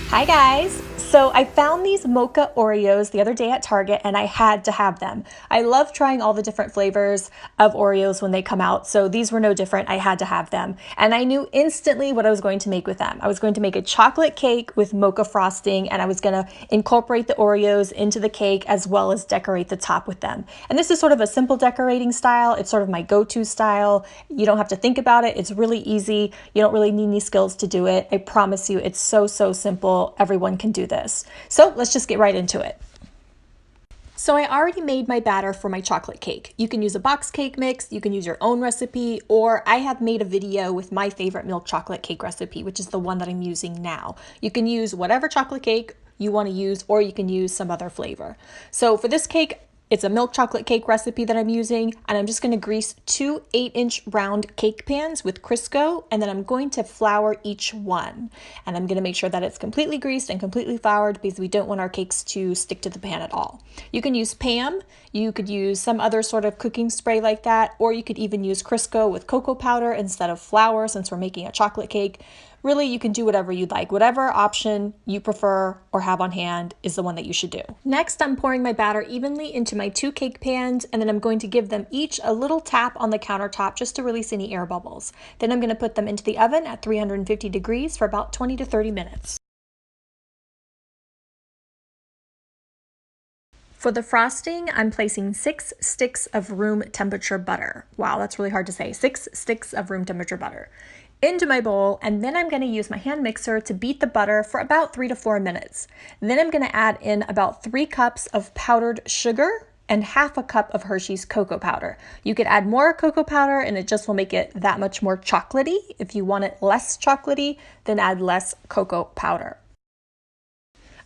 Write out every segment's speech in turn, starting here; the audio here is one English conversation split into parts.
Hi guys! So I found these Mocha Oreos the other day at Target and I had to have them. I love trying all the different flavors of Oreos when they come out, so these were no different. I had to have them. And I knew instantly what I was going to make with them. I was going to make a chocolate cake with mocha frosting, and I was going to incorporate the Oreos into the cake as well as decorate the top with them. And this is sort of a simple decorating style. It's sort of my go-to style. You don't have to think about it. It's really easy. You don't really need any skills to do it. I promise you, it's so simple. Everyone can do this. So let's just get right into it. So I already made my batter for my chocolate cake. You can use a box cake mix, you can use your own recipe, or I have made a video with my favorite milk chocolate cake recipe, which is the one that I'm using now. You can use whatever chocolate cake you want to use, or you can use some other flavor. So for this cake, it's a milk chocolate cake recipe that I'm using, and I'm just going to grease 2 8-inch round cake pans with Crisco, and then I'm going to flour each one. And I'm going to make sure that it's completely greased and completely floured because we don't want our cakes to stick to the pan at all. You can use Pam, you could use some other sort of cooking spray like that, or you could even use Crisco with cocoa powder instead of flour since we're making a chocolate cake. Really, you can do whatever you'd like. Whatever option you prefer or have on hand is the one that you should do. Next, I'm pouring my batter evenly into my 2 cake pans, and then I'm going to give them each a little tap on the countertop just to release any air bubbles. Then I'm going to put them into the oven at 350 degrees for about 20 to 30 minutes. For the frosting, I'm placing 6 sticks of room temperature butter. Wow, that's really hard to say. 6 sticks of room temperature butter into my bowl, and then I'm going to use my hand mixer to beat the butter for about 3 to 4 minutes. Then I'm going to add in about 3 cups of powdered sugar and half a cup of Hershey's cocoa powder. You could add more cocoa powder and it just will make it that much more chocolatey. If you want it less chocolatey, then add less cocoa powder.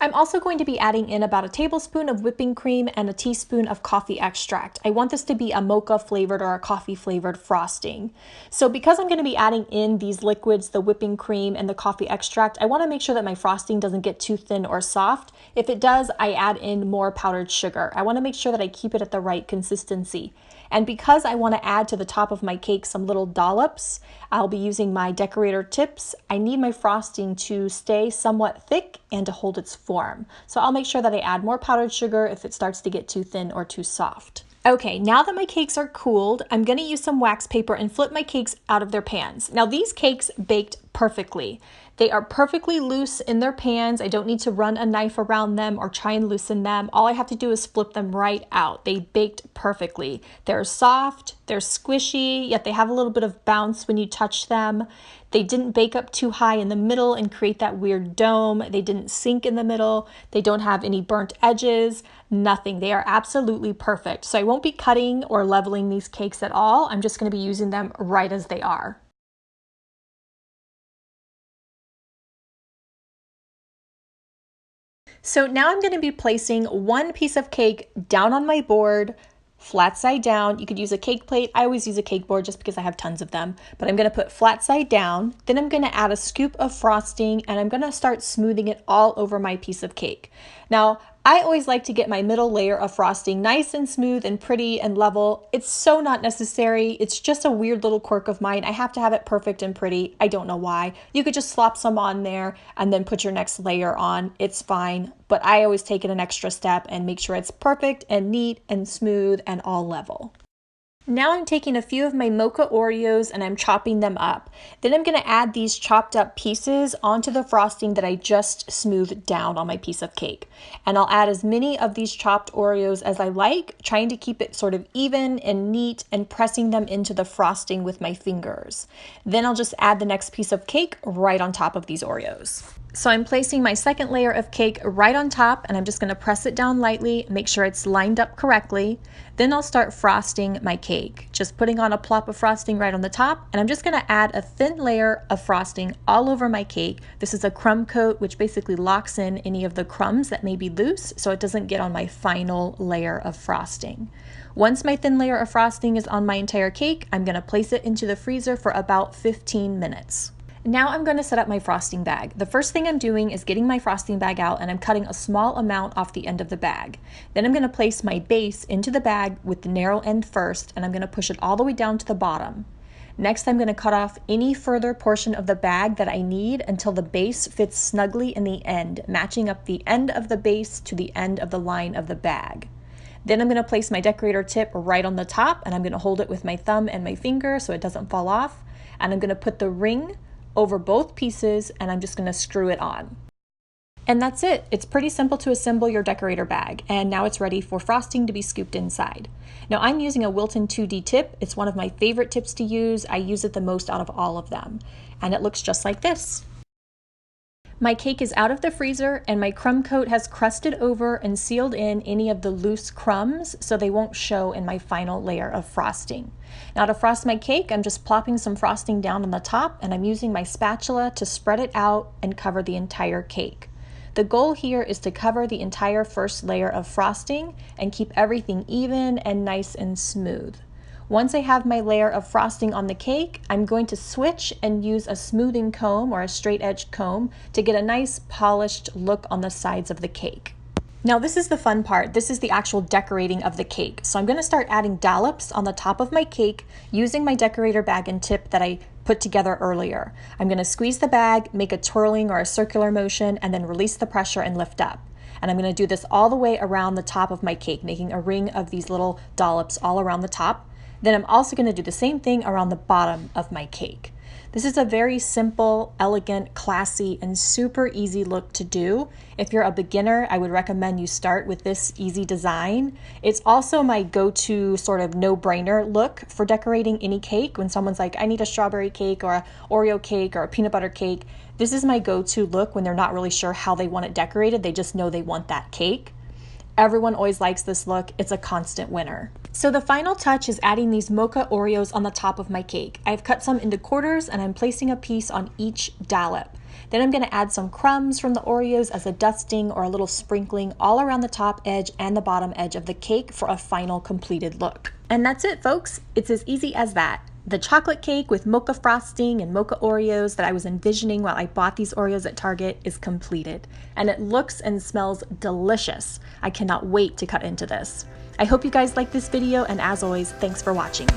I'm also going to be adding in about a tablespoon of whipping cream and a teaspoon of coffee extract. I want this to be a mocha flavored or a coffee flavored frosting. So because I'm going to be adding in these liquids, the whipping cream and the coffee extract, I want to make sure that my frosting doesn't get too thin or soft. If it does, I add in more powdered sugar. I want to make sure that I keep it at the right consistency. And because I want to add to the top of my cake some little dollops, I'll be using my Decorator tips. I need my frosting to stay somewhat thick and to hold its form. So I'll make sure that I add more powdered sugar if it starts to get too thin or too soft. Okay, now that my cakes are cooled, I'm going to use some wax paper and flip my cakes out of their pans. Now these cakes baked perfectly. They are perfectly loose in their pans. I don't need to run a knife around them or try and loosen them. All I have to do is flip them right out. They baked perfectly. They're soft, they're squishy, yet they have a little bit of bounce when you touch them. They didn't bake up too high in the middle and create that weird dome. They didn't sink in the middle. They don't have any burnt edges, nothing. They are absolutely perfect. So I won't be cutting or leveling these cakes at all. I'm just going to be using them right as they are. So now I'm going to be placing 1 piece of cake down on my board, flat side down. You could use a cake plate. I always use a cake board just because I have tons of them, but I'm going to put flat side down. Then I'm going to add a scoop of frosting and I'm going to start smoothing it all over my piece of cake. Now, I always like to get my middle layer of frosting nice and smooth and pretty and level. It's so not necessary. It's just a weird little quirk of mine. I have to have it perfect and pretty. I don't know why. You could just slop some on there and then put your next layer on. It's fine. But I always take it an extra step and make sure it's perfect and neat and smooth and all level. Now I'm taking a few of my Mocha Oreos and I'm chopping them up. Then I'm going to add these chopped up pieces onto the frosting that I just smoothed down on my piece of cake. And I'll add as many of these chopped Oreos as I like, trying to keep it sort of even and neat and pressing them into the frosting with my fingers. Then I'll just add the next piece of cake right on top of these Oreos. So I'm placing my second layer of cake right on top, and I'm just going to press it down lightly, make sure it's lined up correctly. Then I'll start frosting my cake, just putting on a plop of frosting right on the top, and I'm just going to add a thin layer of frosting all over my cake. This is a crumb coat, which basically locks in any of the crumbs that may be loose so it doesn't get on my final layer of frosting. Once my thin layer of frosting is on my entire cake, I'm going to place it into the freezer for about 15 minutes. Now I'm going to set up my frosting bag. The first thing I'm doing is getting my frosting bag out, and I'm cutting a small amount off the end of the bag. Then I'm going to place my base into the bag with the narrow end first, and I'm going to push it all the way down to the bottom. Next, I'm going to cut off any further portion of the bag that I need until the base fits snugly in the end, matching up the end of the base to the end of the line of the bag. Then I'm going to place my decorator tip right on the top, and I'm going to hold it with my thumb and my finger so it doesn't fall off. And I'm going to put the ring over both pieces, and I'm just going to screw it on. And that's it. It's pretty simple to assemble your decorator bag, and now it's ready for frosting to be scooped inside. Now I'm using a Wilton 2D tip. It's one of my favorite tips to use. I use it the most out of all of them, and it looks just like this. My cake is out of the freezer, and my crumb coat has crusted over and sealed in any of the loose crumbs so they won't show in my final layer of frosting. Now to frost my cake, I'm just plopping some frosting down on the top, and I'm using my spatula to spread it out and cover the entire cake. The goal here is to cover the entire first layer of frosting and keep everything even and nice and smooth. Once I have my layer of frosting on the cake, I'm going to switch and use a smoothing comb or a straight edge comb to get a nice polished look on the sides of the cake. Now this is the fun part. This is the actual decorating of the cake. So I'm going to start adding dollops on the top of my cake using my decorator bag and tip that I put together earlier. I'm going to squeeze the bag, make a twirling or a circular motion, and then release the pressure and lift up. And I'm going to do this all the way around the top of my cake, making a ring of these little dollops all around the top. Then I'm also going to do the same thing around the bottom of my cake. This is a very simple, elegant, classy, and super easy look to do. If you're a beginner, I would recommend you start with this easy design. It's also my go-to sort of no-brainer look for decorating any cake. When someone's like, I need a strawberry cake or an Oreo cake or a peanut butter cake, this is my go-to look when they're not really sure how they want it decorated. They just know they want that cake. Everyone always likes this look. It's a constant winner. So the final touch is adding these Mocha Oreos on the top of my cake. I've cut some into quarters, and I'm placing a piece on each dollop. Then I'm going to add some crumbs from the Oreos as a dusting or a little sprinkling all around the top edge and the bottom edge of the cake for a final completed look. And that's it, folks. It's as easy as that. The chocolate cake with mocha frosting and Mocha Oreos that I was envisioning while I bought these Oreos at Target is completed, and it looks and smells delicious. I cannot wait to cut into this. I hope you guys liked this video, and as always, thanks for watching.